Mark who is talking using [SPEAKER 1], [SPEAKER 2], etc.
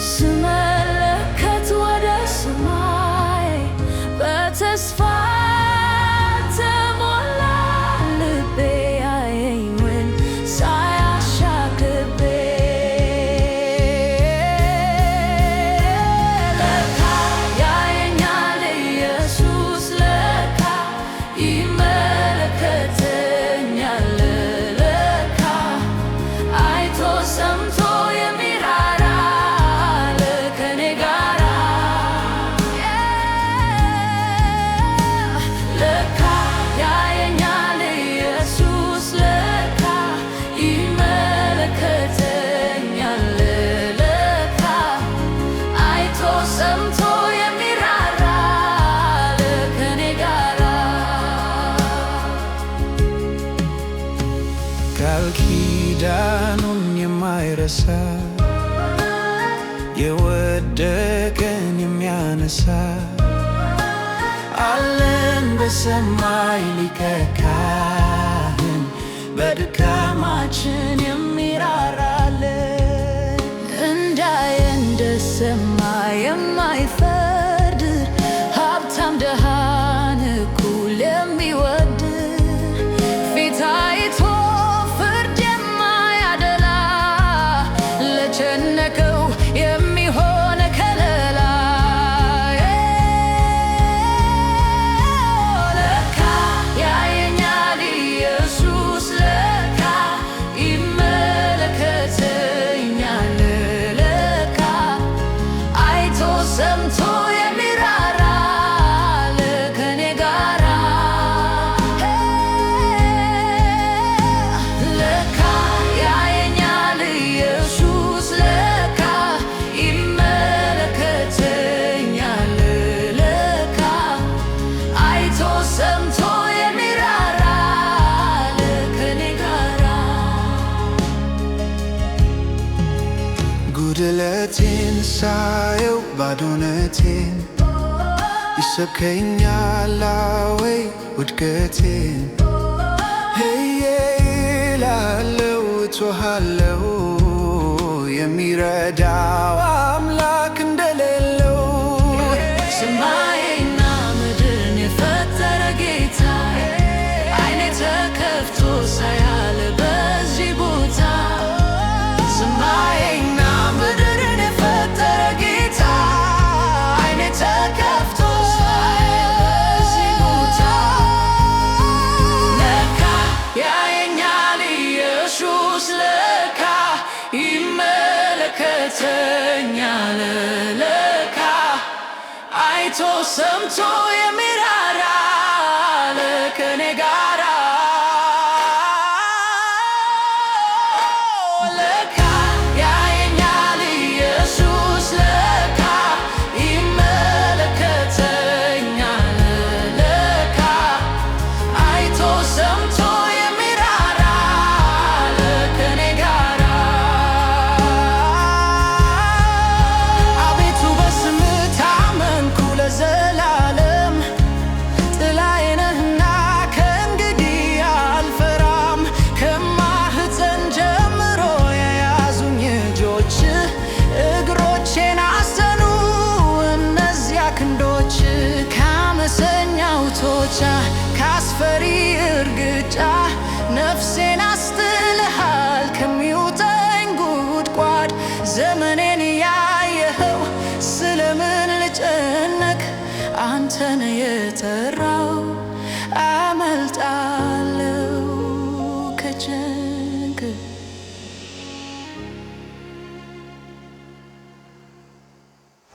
[SPEAKER 1] ስመለከት ወደ ሰማይ በተስፋ ተሞላ ልቤ ያየኝን ሳያሻግቤ ለካ ያየኛል ኢየሱስ ለካ ይመለከተኛል ለካ አይቶ ሰምቶ የሚራራ ከኔ ጋራ ለካ ያየኛል ኢየሱስ ለካ ይመለከተኛል ለካ አይቶ ሰምቶ የሚራራ ከኔ ጋራ
[SPEAKER 2] ቃል ኪዳኑን የማይረሳ የወደቀን የሚያነሳ አለን በሰማይ ሊቀ ካህን በድካማችን የሚራራልን
[SPEAKER 1] እንዳየ እንደሰማ የማይፈርድ ሀብታም ደሃን እኩል የሚወድ ፊት አይቶ ፍርድ የማያደላ ለጨነቀው የሚሆን ከለላ ለካ ያየኛል ኢየሱስ ለካ ይመለከተኛል ለካ አይቶ ሰምቶ የሚራራ ከኔ ጋራ ለካ ያየኛል ኢየሱስ ለካ ይመለከተኛል ለካ አይቶ ሰምቶ የሚራራ ከኔ ጋራ
[SPEAKER 2] ጉድለቴን ሳየው ባዶነቴን ይሰብከኛል ወይ ውድቀቴን ህዬ እላለው እጮኻለው የሚረዳው አምላክ እንደሌለው
[SPEAKER 1] ሰማይና ምድርን የፈጠረ ጌታ አይኔ ተከፍቶ ሳያለ በዚህ ቦታ ሰማይና ምድርን የፈጠረ ጌታ አይኔ ተከፍቶ ሳያለ በዚህ ቦታ ለካ ያየኛል ኢየሱስ ለካ ይመለከተኛል ለካ አይቶ ሰምቶ የሚራራ ከኔ ጋራ ለካ ያየኛል ኢየሱስ ለካ ይመለከተኛል ለካ አይቶ ሰምቶ የሚራራ ከኔ ጋራ አቤቱ በስምህ ታመንኩ ለዘላለም ጥላዬ ነህና ከእንግዲህ አልፈራም ከማህፀን ጀምሮ የያዙኝ እጆችህ እግሮቼን አሰኑ እነዚያ ክንዶችህ ከአመፀኛው ቶቻ ከአስፈሪ እርግጫ ነፍሴን አስጥለሃል ከሚውጠኝ ጉድጓድ ዘመኔን ያየኸው ስለምን ልጨነቅ አንተን የጠራ